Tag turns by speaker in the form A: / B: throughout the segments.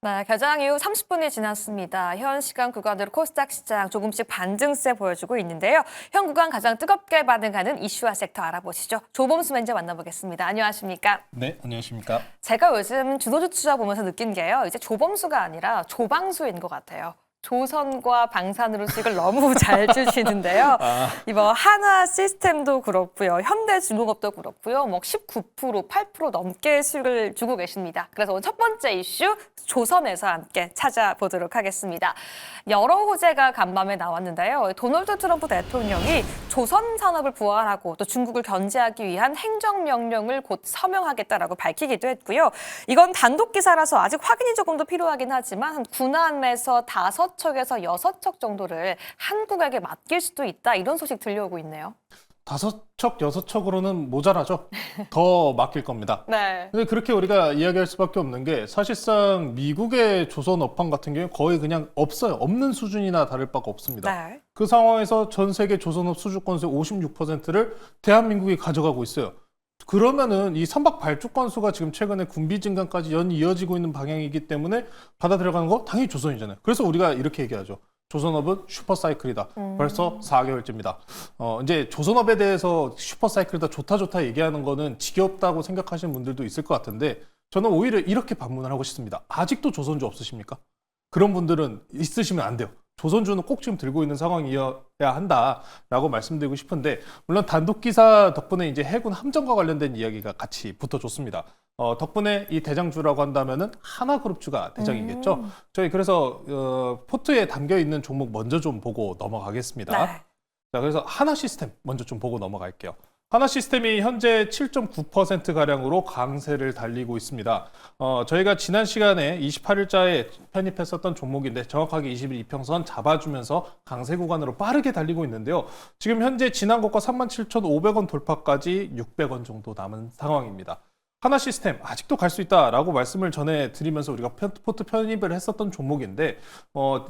A: 네, 개장 이후 30분이 지났습니다. 현 시간 구간으로 코스닥 시장 조금씩 반등세 보여주고 있는데요. 현 구간 가장 뜨겁게 반응하는 이슈와 섹터 알아보시죠. 조범수 매니저 만나보겠습니다. 안녕하십니까?
B: 네, 안녕하십니까?
A: 제가 요즘 주도주 투자 보면서 느낀 게요. 이제 조범수가 아니라 조방수인 것 같아요. 조선과 방산으로 수익을 너무 잘 주시는데요. 이번 하나 시스템도 그렇고요. 현대중공업도 그렇고요. 뭐 19%, 8% 넘게 수익을 주고 계십니다. 그래서 오늘 첫 번째 이슈 조선에서 함께 찾아보도록 하겠습니다. 여러 호재가 간밤에 나왔는데요. 도널드 트럼프 대통령이 조선 산업을 부활하고 또 중국을 견제하기 위한 행정명령을 곧 서명하겠다라고 밝히기도 했고요. 이건 단독 기사라서 아직 확인이 조금 더 필요하긴 하지만 한 9남에서 5척에서 6척 정도를 한국에게 맡길 수도 있다. 이런 소식 들려오고 있네요.
B: 5척, 6척으로는 모자라죠? 더 맡길 겁니다.
A: 네.
B: 근데 그렇게 우리가 이야기할 수밖에 없는 게 사실상 미국의 조선 업황 같은 경우는 거의 그냥 없어요. 없는 수준이나 다를 바가 없습니다.
A: 네.
B: 그 상황에서 전 세계 조선업 수주건수의 56%를 대한민국이 가져가고 있어요. 그러면은 이 선박 발주 건수가 지금 최근에 군비 증강까지 연이 이어지고 있는 방향이기 때문에 받아 들어가는 거 당연히 조선이잖아요. 그래서 우리가 이렇게 얘기하죠. 조선업은 슈퍼사이클이다. 벌써 4개월째입니다. 이제 조선업에 대해서 슈퍼사이클이다, 좋다 얘기하는 거는 지겹다고 생각하시는 분들도 있을 것 같은데 저는 오히려 이렇게 반문을 하고 싶습니다. 아직도 조선주 없으십니까? 그런 분들은 있으시면 안 돼요. 조선주는 꼭 지금 들고 있는 상황이어야 한다라고 말씀드리고 싶은데 물론 단독 기사 덕분에 이제 해군 함정과 관련된 이야기가 같이 붙어줬습니다. 덕분에 이 대장주라고 한다면은 하나그룹주가 대장이겠죠. 저희 그래서 포트에 담겨 있는 종목 먼저 좀 보고 넘어가겠습니다.
A: 네.
B: 자, 그래서 하나 시스템 먼저 좀 보고 넘어갈게요. 하나 시스템이 현재 7.9%가량으로 강세를 달리고 있습니다. 저희가 지난 시간에 28일자에 편입했었던 종목인데 정확하게 20일 이평선 잡아주면서 강세 구간으로 빠르게 달리고 있는데요. 지금 현재 지난 고가 37,500원 돌파까지 600원 정도 남은 상황입니다. 하나 시스템 아직도 갈 수 있다라고 말씀을 전해드리면서 우리가 포트 편입을 했었던 종목인데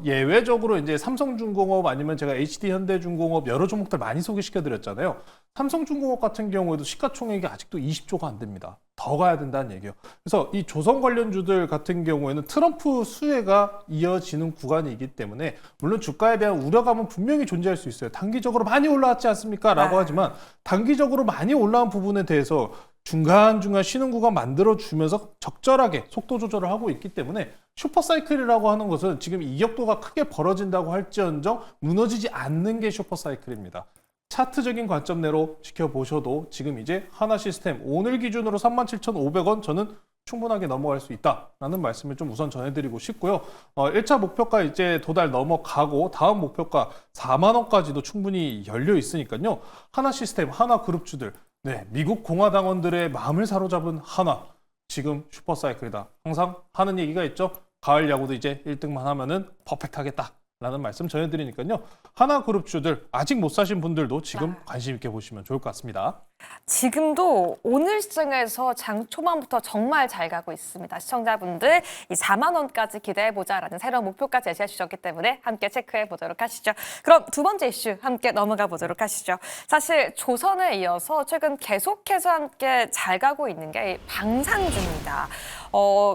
B: 예외적으로 이제 삼성중공업 아니면 제가 HD현대중공업 여러 종목들 많이 소개시켜드렸잖아요. 삼성중공업 같은 경우에도 시가총액이 아직도 20조가 안 됩니다. 더 가야 된다는 얘기예요. 그래서 이 조선 관련주들 같은 경우에는 트럼프 수혜가 이어지는 구간이기 때문에 물론 주가에 대한 우려감은 분명히 존재할 수 있어요. 단기적으로 많이 올라왔지 않습니까? 라고 하지만 단기적으로 많이 올라온 부분에 대해서 중간중간 쉬는 구간 만들어주면서 적절하게 속도 조절을 하고 있기 때문에 슈퍼사이클이라고 하는 것은 지금 이격도가 크게 벌어진다고 할지언정 무너지지 않는 게 슈퍼사이클입니다. 차트적인 관점 내로 지켜보셔도 지금 이제 하나 시스템 오늘 기준으로 37,500원 저는 충분하게 넘어갈 수 있다라는 말씀을 좀 우선 전해드리고 싶고요. 1차 목표가 이제 도달 넘어가고 다음 목표가 4만 원까지도 충분히 열려 있으니까요. 하나 시스템, 하나 그룹주들 네, 미국 공화당원들의 마음을 사로잡은 하나. 지금 슈퍼사이클이다. 항상 하는 얘기가 있죠. 가을 야구도 이제 1등만 하면은 퍼펙트하겠다. 라는 말씀 전해드리니까요. 하나그룹주들 아직 못 사신 분들도 지금 관심 있게 보시면 좋을 것 같습니다.
A: 지금도 오늘 시장에서 장 초반부터 정말 잘 가고 있습니다. 시청자분들 이 4만 원까지 기대해보자라는 새로운 목표까지 제시해 주셨기 때문에 함께 체크해 보도록 하시죠. 그럼 두 번째 이슈 함께 넘어가 보도록 하시죠. 사실 조선에 이어서 최근 계속해서 함께 잘 가고 있는 게 방산주입니다.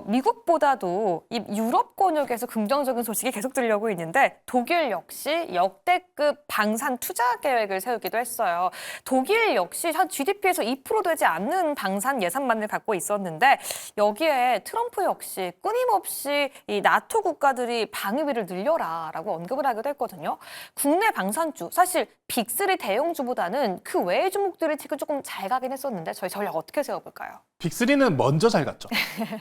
A: 미국보다도 이 유럽 권역에서 긍정적인 소식이 계속 들려오고 있는데 독일 역시 역대급 방산 투자 계획을 세우기도 했어요. 독일 역시 한 GDP에서 2% 되지 않는 방산 예산만을 갖고 있었는데 여기에 트럼프 역시 끊임없이 이 나토 국가들이 방위비를 늘려라라고 언급을 하기도 했거든요. 국내 방산주 사실 빅3 대형주보다는 그 외의 종목들이 지금 조금 잘 가긴 했었는데 저희 전략 어떻게 세워볼까요?
B: 빅3는 먼저 잘 갔죠.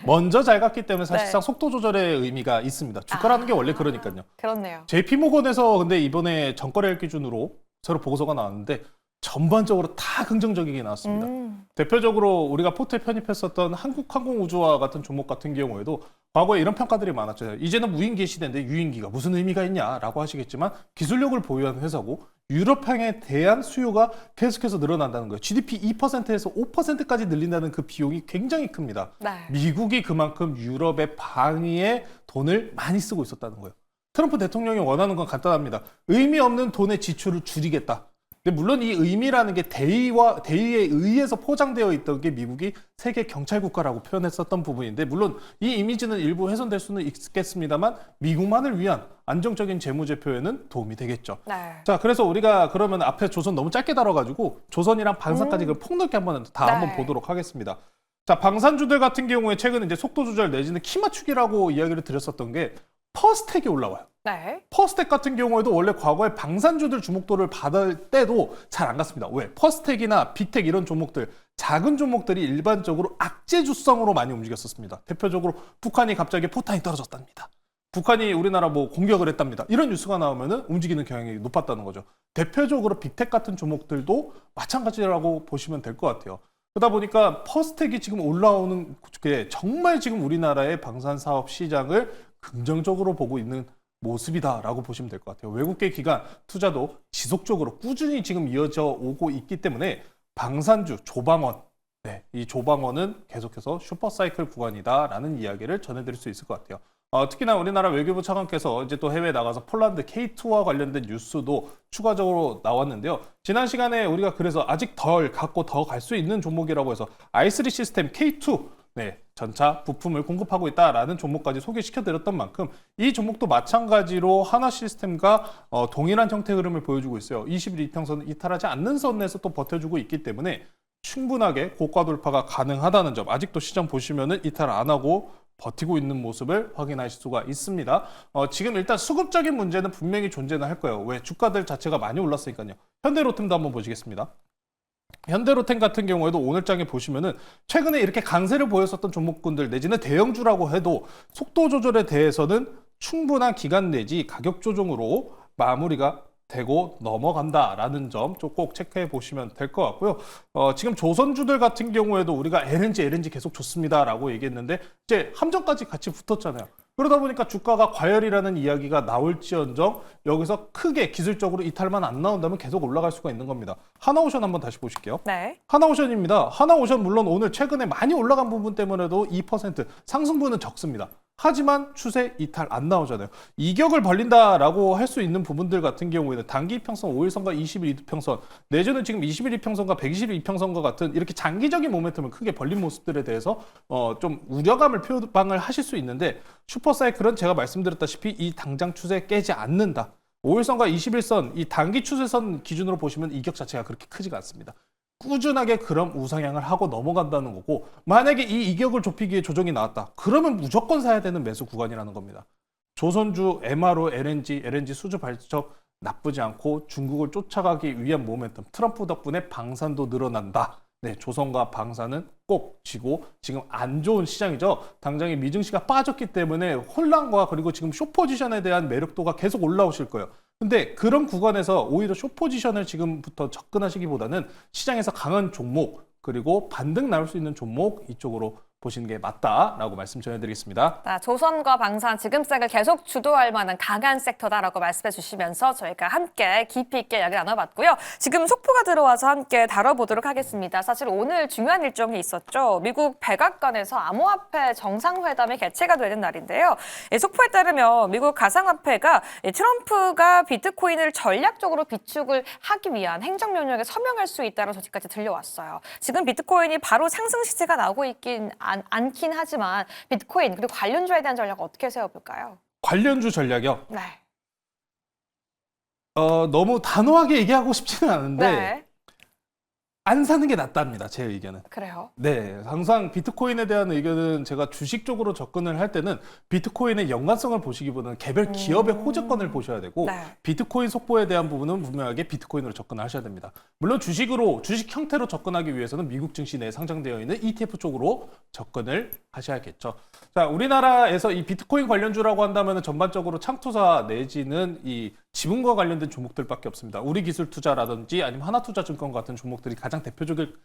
B: 먼저 잘 갔기 때문에 사실상
A: 네.
B: 속도 조절의 의미가 있습니다. 주가라는 게 원래 그러니까요.
A: 그렇네요.
B: JP모건에서 근데 이번에 전거래일 기준으로 새로 보고서가 나왔는데 전반적으로 다 긍정적이게 나왔습니다. 대표적으로 우리가 포트에 편입했었던 한국항공우주와 같은 종목 같은 경우에도 과거에 이런 평가들이 많았죠. 이제는 무인기 시대인데 유인기가 무슨 의미가 있냐라고 하시겠지만 기술력을 보유한 회사고 유럽향에 대한 수요가 계속해서 늘어난다는 거예요. GDP 2%에서 5%까지 늘린다는 그 비용이 굉장히 큽니다.
A: 네.
B: 미국이 그만큼 유럽의 방위에 돈을 많이 쓰고 있었다는 거예요. 트럼프 대통령이 원하는 건 간단합니다. 의미 없는 돈의 지출을 줄이겠다. 근데 물론 이 의미라는 게 대의에 의해서 포장되어 있던 게 미국이 세계 경찰 국가라고 표현했었던 부분인데 물론 이 이미지는 일부 훼손될 수는 있겠습니다만 미국만을 위한 안정적인 재무제표에는 도움이 되겠죠.
A: 네.
B: 자, 그래서 우리가 그러면 앞에 조선 너무 짧게 다뤄가지고 조선이랑 방산까지 그 폭넓게 한번 보도록 하겠습니다. 자, 방산주들 같은 경우에 최근 이제 속도 조절 내지는 키 맞추기라고 이야기를 드렸었던 게 퍼스텍이 올라와요.
A: 네.
B: 퍼스텍 같은 경우에도 원래 과거에 방산주들 주목도를 받을 때도 잘 안 갔습니다. 왜? 퍼스텍이나 비텍 이런 종목들, 작은 종목들이 일반적으로 악재주성으로 많이 움직였었습니다. 대표적으로 북한이 갑자기 포탄이 떨어졌답니다. 북한이 우리나라 뭐 공격을 했답니다. 이런 뉴스가 나오면은 움직이는 경향이 높았다는 거죠. 대표적으로 빅텍 같은 종목들도 마찬가지라고 보시면 될 것 같아요. 그러다 보니까 퍼스텍이 지금 올라오는 게 정말 지금 우리나라의 방산 사업 시장을 긍정적으로 보고 있는 모습이다라고 보시면 될 것 같아요. 외국계 기관 투자도 지속적으로 꾸준히 지금 이어져 오고 있기 때문에 방산주 조방원, 네, 이 조방원은 계속해서 슈퍼사이클 구간이다라는 이야기를 전해드릴 수 있을 것 같아요. 특히나 우리나라 외교부 차관께서 이제 또 해외에 나가서 폴란드 K2와 관련된 뉴스도 추가적으로 나왔는데요. 지난 시간에 우리가 그래서 아직 덜 갖고 더 갈 수 있는 종목이라고 해서 i3 시스템 K2 네, 전차 부품을 공급하고 있다라는 종목까지 소개시켜드렸던 만큼 이 종목도 마찬가지로 하나 시스템과 동일한 형태 흐름을 보여주고 있어요. 20일 이평선을 이탈하지 않는 선에서 또 버텨주고 있기 때문에 충분하게 고가 돌파가 가능하다는 점 아직도 시장 보시면은 이탈 안 하고 버티고 있는 모습을 확인하실 수가 있습니다. 지금 일단 수급적인 문제는 분명히 존재는 할 거예요. 왜? 주가들 자체가 많이 올랐으니까요. 현대로템도 한번 보시겠습니다. 현대로템 같은 경우에도 오늘장에 보시면은 최근에 이렇게 강세를 보였었던 종목군들 내지는 대형주라고 해도 속도 조절에 대해서는 충분한 기간 내지 가격 조정으로 마무리가 되고 넘어간다라는 점 좀 꼭 체크해 보시면 될 것 같고요. 지금 조선주들 같은 경우에도 우리가 LNG 계속 좋습니다라고 얘기했는데 이제 함정까지 같이 붙었잖아요. 그러다 보니까 주가가 과열이라는 이야기가 나올지언정 여기서 크게 기술적으로 이탈만 안 나온다면 계속 올라갈 수가 있는 겁니다. 하나오션 한번 다시 보실게요.
A: 네.
B: 하나오션입니다. 하나오션 물론 오늘 최근에 많이 올라간 부분 때문에도 2% 상승분은 적습니다. 하지만 추세 이탈 안 나오잖아요. 이격을 벌린다라고 할 수 있는 부분들 같은 경우에는 단기 이평선 5일선과 20일 이평선 내지는 지금 20일 이평선과 120일 이평선과 같은 이렇게 장기적인 모멘텀을 크게 벌린 모습들에 대해서 좀 우려감을 표방을 하실 수 있는데 슈퍼사이클은 제가 말씀드렸다시피 이 당장 추세 깨지 않는다. 5일선과 21선 이 단기 추세선 기준으로 보시면 이격 자체가 그렇게 크지가 않습니다. 꾸준하게 그럼 우상향을 하고 넘어간다는 거고 만약에 이 이격을 좁히기 위해 조정이 나왔다. 그러면 무조건 사야 되는 매수 구간이라는 겁니다. 조선주, MRO, LNG 수주 발적 나쁘지 않고 중국을 쫓아가기 위한 모멘텀 트럼프 덕분에 방산도 늘어난다. 네, 조선과 방산은 꼭 지고 지금 안 좋은 시장이죠. 당장에 미증시가 빠졌기 때문에 혼란과 그리고 지금 숏포지션에 대한 매력도가 계속 올라오실 거예요. 근데 그런 구간에서 오히려 숏포지션을 지금부터 접근하시기보다는 시장에서 강한 종목 그리고 반등 나올 수 있는 종목 이쪽으로 보시는 게 맞다라고 말씀 전해드리겠습니다.
A: 조선과 방산 지금색을 계속 주도할 만한 강한 섹터다라고 말씀해 주시면서 저희가 함께 깊이 있게 이야기 나눠봤고요. 지금 속보가 들어와서 함께 다뤄보도록 하겠습니다. 사실 오늘 중요한 일정이 있었죠. 미국 백악관에서 암호화폐 정상회담이 개최가 되는 날인데요. 속보에 따르면 미국 가상화폐가 트럼프가 비트코인을 전략적으로 비축을 하기 위한 행정명령에 서명할 수 있다는 소식까지 들려왔어요. 지금 비트코인이 바로 상승 시세가 나오고 있긴 않긴 하지만 비트코인 그리고 관련주에 대한 전략 어떻게 세워볼까요?
B: 관련주 전략이요?
A: 네.
B: 너무 단호하게 얘기하고 싶지는 않은데
A: 네.
B: 안 사는 게 낫답니다. 제 의견은.
A: 그래요?
B: 네, 항상 비트코인에 대한 의견은 제가 주식적으로 접근을 할 때는 비트코인의 연관성을 보시기보다는 개별 기업의 호재권을 보셔야 되고
A: 네.
B: 비트코인 속보에 대한 부분은 분명하게 비트코인으로 접근하셔야 됩니다. 물론 주식 형태로 접근하기 위해서는 미국 증시 내에 상장되어 있는 ETF 쪽으로 접근을 하셔야겠죠. 자, 우리나라에서 이 비트코인 관련주라고 한다면 전반적으로 창투사 내지는 이 지분과 관련된 종목들밖에 없습니다. 우리기술투자라든지 아니면 하나투자증권 같은 종목들이 가장 대표적인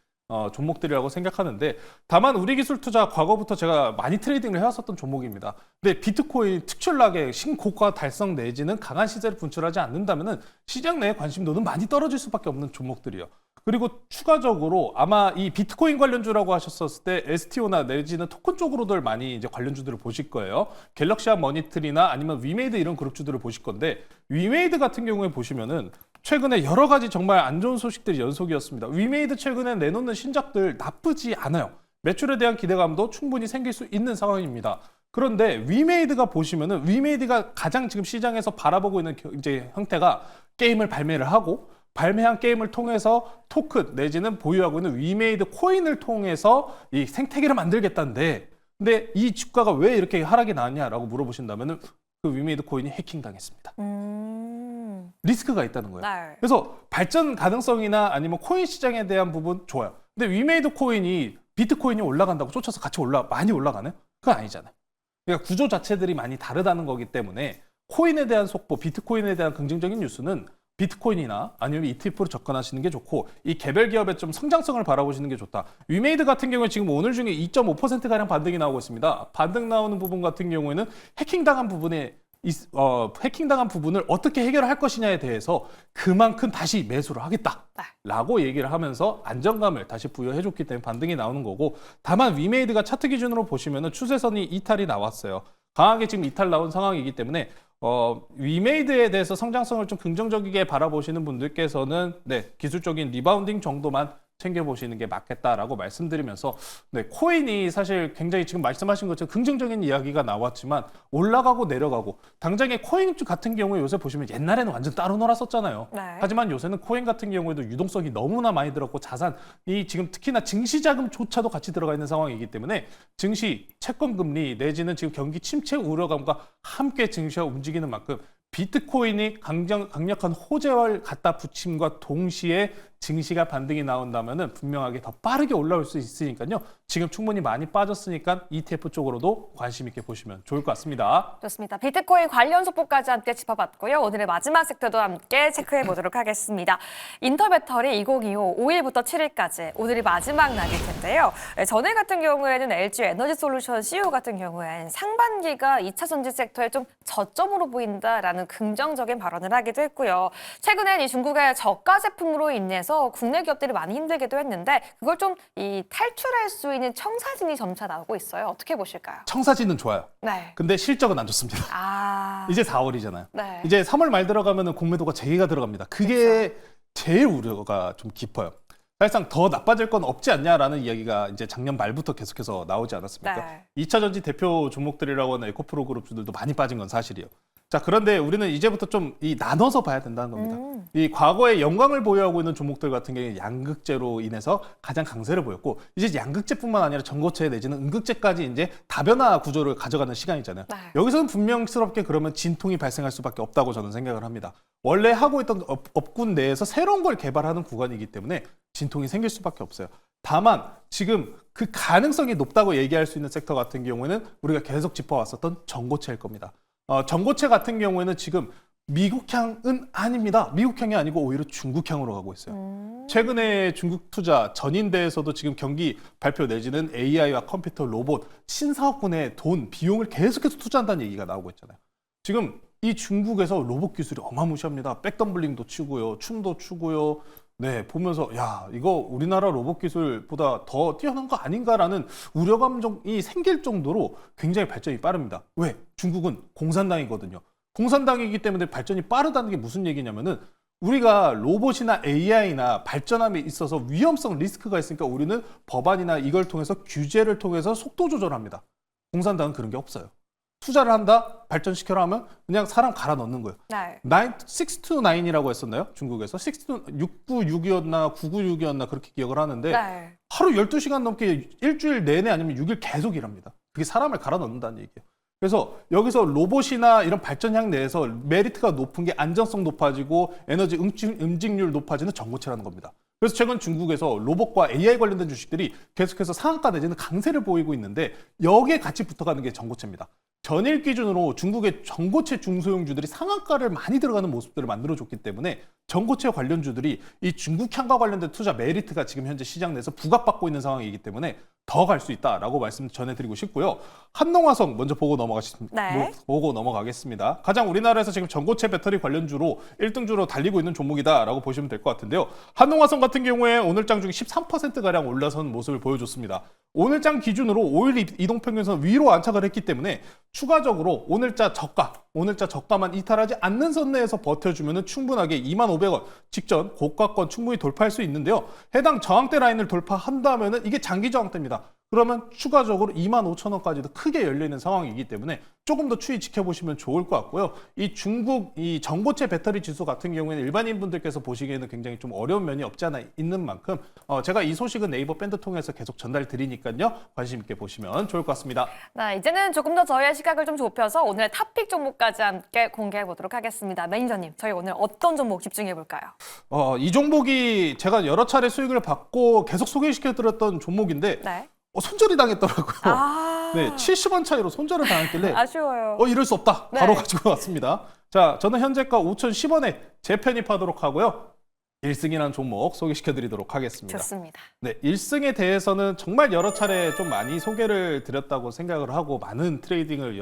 B: 종목들이라고 생각하는데 다만 우리기술투자 과거부터 제가 많이 트레이딩을 해왔었던 종목입니다. 근데 비트코인 특출나게 신고가 달성 내지는 강한 시세를 분출하지 않는다면 시장 내의 관심도는 많이 떨어질 수밖에 없는 종목들이에요. 그리고 추가적으로 아마 이 비트코인 관련주라고 하셨었을 때 STO나 내지는 토큰 쪽으로들 많이 이제 관련주들을 보실 거예요. 갤럭시아 머니트리나 아니면 위메이드 이런 그룹주들을 보실 건데 위메이드 같은 경우에 보시면은 최근에 여러 가지 정말 안 좋은 소식들이 연속이었습니다. 위메이드 최근에 내놓는 신작들 나쁘지 않아요. 매출에 대한 기대감도 충분히 생길 수 있는 상황입니다. 그런데 위메이드가 보시면은 위메이드가 가장 지금 시장에서 바라보고 있는 이제 형태가 게임을 발매를 하고 발매한 게임을 통해서 토큰 내지는 보유하고 있는 위메이드 코인을 통해서 이 생태계를 만들겠다는데 근데 이 주가가 왜 이렇게 하락이 나왔냐라고 물어보신다면은 그 위메이드 코인이 해킹당했습니다. 리스크가 있다는 거예요.
A: 네.
B: 그래서 발전 가능성이나 아니면 코인 시장에 대한 부분 좋아요. 근데 위메이드 코인이 비트코인이 올라간다고 쫓아서 같이 많이 올라가나요? 그건 아니잖아요. 그러니까 구조 자체들이 많이 다르다는 거기 때문에 코인에 대한 속보, 비트코인에 대한 긍정적인 뉴스는 비트코인이나 아니면 ETF로 접근하시는 게 좋고 이 개별 기업의 좀 성장성을 바라보시는 게 좋다. 위메이드 같은 경우에 지금 오늘 중에 2.5%가량 반등이 나오고 있습니다. 반등 나오는 부분 같은 경우에는 해킹당한 부분을 어떻게 해결할 것이냐에 대해서 그만큼 다시 매수를 하겠다라고 얘기를 하면서 안정감을 다시 부여해줬기 때문에 반등이 나오는 거고 다만 위메이드가 차트 기준으로 보시면 추세선이 이탈이 나왔어요. 강하게 지금 이탈 나온 상황이기 때문에 위메이드에 대해서 성장성을 좀 긍정적이게 바라보시는 분들께서는 네, 기술적인 리바운딩 정도만 챙겨보시는 게 맞겠다라고 말씀드리면서 네, 코인이 사실 굉장히 지금 말씀하신 것처럼 긍정적인 이야기가 나왔지만 올라가고 내려가고 당장에 코인 같은 경우에 요새 보시면 옛날에는 완전 따로 놀았었잖아요.
A: 네.
B: 하지만 요새는 코인 같은 경우에도 유동성이 너무나 많이 들었고 자산이 지금 특히나 증시자금조차도 같이 들어가 있는 상황이기 때문에 증시, 채권금리 내지는 지금 경기 침체 우려감과 함께 증시가 움직이는 만큼 비트코인이 강력한 호재를 갖다 붙임과 동시에 증시가 반등이 나온다면 분명하게 더 빠르게 올라올 수 있으니까요. 지금 충분히 많이 빠졌으니까 ETF 쪽으로도 관심 있게 보시면 좋을 것 같습니다.
A: 좋습니다. 비트코인 관련 속보까지 함께 짚어봤고요. 오늘의 마지막 섹터도 함께 체크해 보도록 하겠습니다. 인터배터리 2025 5일부터 7일까지 오늘이 마지막 날일 텐데요. 전일 같은 경우에는 LG 에너지 솔루션 CEO 같은 경우엔 상반기가 2차 전지 섹터에 좀 저점으로 보인다라는 긍정적인 발언을 하기도 했고요. 최근엔 이 중국의 저가 제품으로 인해서 국내 기업들이 많이 힘들기도 했는데 그걸 좀 탈출할 수 있는 청사진이 점차 나오고 있어요. 어떻게 보실까요?
B: 청사진은 좋아요.
A: 네.
B: 근데 실적은 안 좋습니다. 이제 4월이잖아요.
A: 네.
B: 이제 3월 말 들어가면 공매도가 재개가 들어갑니다. 그게 제일 우려가 좀 깊어요. 사실상 더 나빠질 건 없지 않냐라는 이야기가 이제 작년 말부터 계속해서 나오지 않았습니까?
A: 네.
B: 2차 전지 대표 종목들이라고 하는 에코프로 그룹주들도 많이 빠진 건 사실이에요. 자, 그런데 우리는 이제부터 좀 나눠서 봐야 된다는 겁니다. 이 과거에 영광을 보유하고 있는 종목들 같은 경우에 양극재로 인해서 가장 강세를 보였고 이제 양극재뿐만 아니라 전고체 내지는 음극재까지 이제 다변화 구조를 가져가는 시간이잖아요.
A: 네.
B: 여기서는 분명스럽게 그러면 진통이 발생할 수밖에 없다고 저는 생각을 합니다. 원래 하고 있던 업군 내에서 새로운 걸 개발하는 구간이기 때문에 진통이 생길 수밖에 없어요. 다만 지금 그 가능성이 높다고 얘기할 수 있는 섹터 같은 경우에는 우리가 계속 짚어왔었던 전고체일 겁니다. 전고체 같은 경우에는 지금 미국향은 아닙니다. 미국향이 아니고 오히려 중국향으로 가고 있어요. 최근에 중국 투자 전인대에서도 지금 경기 발표 내지는 AI와 컴퓨터, 로봇, 신사업군의 돈, 비용을 계속해서 투자한다는 얘기가 나오고 있잖아요. 지금 이 중국에서 로봇 기술이 어마무시합니다. 백덤블링도 치고요. 춤도 추고요. 네, 보면서 야, 이거 우리나라 로봇 기술보다 더 뛰어난 거 아닌가라는 우려감이 생길 정도로 굉장히 발전이 빠릅니다. 왜? 중국은 공산당이거든요. 공산당이기 때문에 발전이 빠르다는 게 무슨 얘기냐면은 우리가 로봇이나 AI나 발전함에 있어서 위험성 리스크가 있으니까 우리는 법안이나 이걸 통해서 규제를 통해서 속도 조절합니다. 공산당은 그런 게 없어요. 투자를 한다, 발전시켜라 하면 그냥 사람 갈아 넣는 거예요.
A: 네.
B: 629이라고 했었나요? 중국에서 696이었나 996이었나 그렇게 기억을 하는데
A: 네.
B: 하루 12시간 넘게 일주일 내내 아니면 6일 계속 일합니다. 그게 사람을 갈아 넣는다는 얘기예요. 그래서 여기서 로봇이나 이런 발전향 내에서 메리트가 높은 게 안정성 높아지고 에너지 응징률 높아지는 전고체라는 겁니다. 그래서 최근 중국에서 로봇과 AI 관련된 주식들이 계속해서 상한가 내지는 강세를 보이고 있는데 여기에 같이 붙어가는 게 전고체입니다. 전일 기준으로 중국의 전고체 중소형주들이 상한가를 많이 들어가는 모습들을 만들어줬기 때문에 전고체 관련주들이 이 중국향과 관련된 투자 메리트가 지금 현재 시장 내에서 부각받고 있는 상황이기 때문에 더 갈 수 있다라고 말씀 전해드리고 싶고요. 한농화성 먼저 보고 넘어가겠습니다. 가장 우리나라에서 지금 전고체 배터리 관련주로 1등주로 달리고 있는 종목이다라고 보시면 될 것 같은데요. 한농화성 같은 경우에 오늘장 중에 13%가량 올라선 모습을 보여줬습니다. 오늘장 기준으로 5일 이동평균선 위로 안착을 했기 때문에 추가적으로 오늘자 저가 오늘자 저가만 이탈하지 않는 선 내에서 버텨주면 충분하게 25,500원 직전 고가권 충분히 돌파할 수 있는데요. 해당 저항대 라인을 돌파한다면 이게 장기 저항대입니다. 그러면 추가적으로 25,000원까지도 크게 열리는 상황이기 때문에 조금 더 추이 지켜보시면 좋을 것 같고요. 이 중국 이 전고체 배터리 지수 같은 경우에는 일반인 분들께서 보시기에는 굉장히 좀 어려운 면이 없지 않아 있는 만큼 제가 이 소식은 네이버 밴드 통해서 계속 전달 드리니까요. 관심 있게 보시면 좋을 것 같습니다.
A: 네, 이제는 조금 더 저희의 시각을 좀 좁혀서 오늘의 탑픽 종목까지 함께 공개해 보도록 하겠습니다. 매니저님, 저희 오늘 어떤 종목 집중해 볼까요?
B: 이 종목이 제가 여러 차례 수익을 받고 계속 소개시켜드렸던 종목인데
A: 네.
B: 손절이 당했더라고요.
A: 아,
B: 네, 70원 차이로 손절을 당했길래
A: 아쉬워요.
B: 이럴 수 없다.
A: 네.
B: 바로 가지고 왔습니다. 자, 저는 현재가 5,010원에 재편입하도록 하고요. 1승이라는 종목 소개시켜드리도록 하겠습니다.
A: 좋습니다.
B: 네, 1승에 대해서는 정말 여러 차례 좀 많이 소개를 드렸다고 생각을 하고 많은 트레이딩을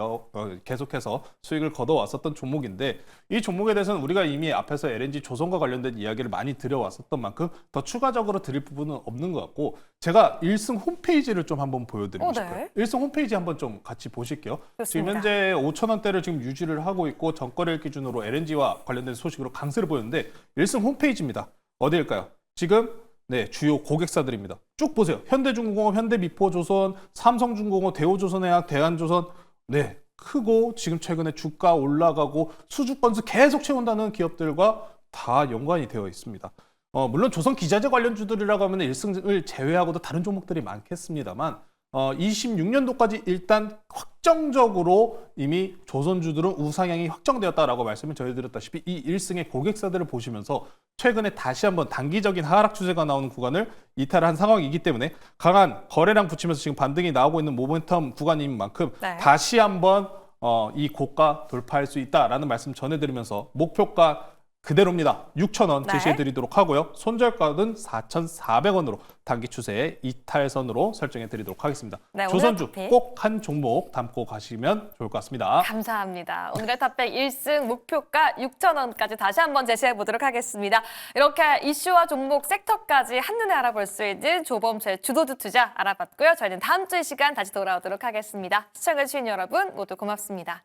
B: 계속해서 수익을 거둬왔었던 종목인데 이 종목에 대해서는 우리가 이미 앞에서 LNG 조선과 관련된 이야기를 많이 드려왔었던 만큼 더 추가적으로 드릴 부분은 없는 것 같고 제가 1승 홈페이지를 좀 한번 보여드리고
A: 네.
B: 싶어요. 1승 홈페이지 한번 좀 같이 보실게요.
A: 좋습니다.
B: 지금 현재 5,000원대를 지금 유지를 하고 있고 전거래일 기준으로 LNG와 관련된 소식으로 강세를 보였는데 1승 홈페이지입니다. 어디일까요? 지금 네, 주요 고객사들입니다. 쭉 보세요. 현대중공업, 현대미포조선, 삼성중공업, 대우조선해양, 대한조선. 네, 크고 지금 최근에 주가 올라가고 수주 건수 계속 채운다는 기업들과 다 연관이 되어 있습니다. 물론 조선 기자재 관련주들이라고 하면 1승을 제외하고도 다른 종목들이 많겠습니다만 26년도까지 일단 확정적으로 이미 조선주들은 우상향이 확정되었다라고 말씀을 전해드렸다시피 이 1승의 고객사들을 보시면서 최근에 다시 한번 단기적인 하락 추세가 나오는 구간을 이탈한 상황이기 때문에 강한 거래량 붙이면서 지금 반등이 나오고 있는 모멘텀 구간인 만큼
A: 네.
B: 다시 한번 이 고가 돌파할 수 있다라는 말씀 전해드리면서 목표가 그대로입니다. 6,000원
A: 네.
B: 제시해드리도록 하고요. 손절가는 4,400원으로 단기 추세의 이탈선으로 설정해드리도록 하겠습니다.
A: 네,
B: 조선주
A: 오늘 탑픽.
B: 꼭 한 종목 담고 가시면 좋을 것 같습니다.
A: 감사합니다. 오늘의 탑백 1승 목표가 6,000원까지 다시 한번 제시해 보도록 하겠습니다. 이렇게 이슈와 종목, 섹터까지 한눈에 알아볼 수 있는 조범수의 주도주 투자 알아봤고요. 저희는 다음 주 이 시간 다시 돌아오도록 하겠습니다. 시청해주신 여러분 모두 고맙습니다.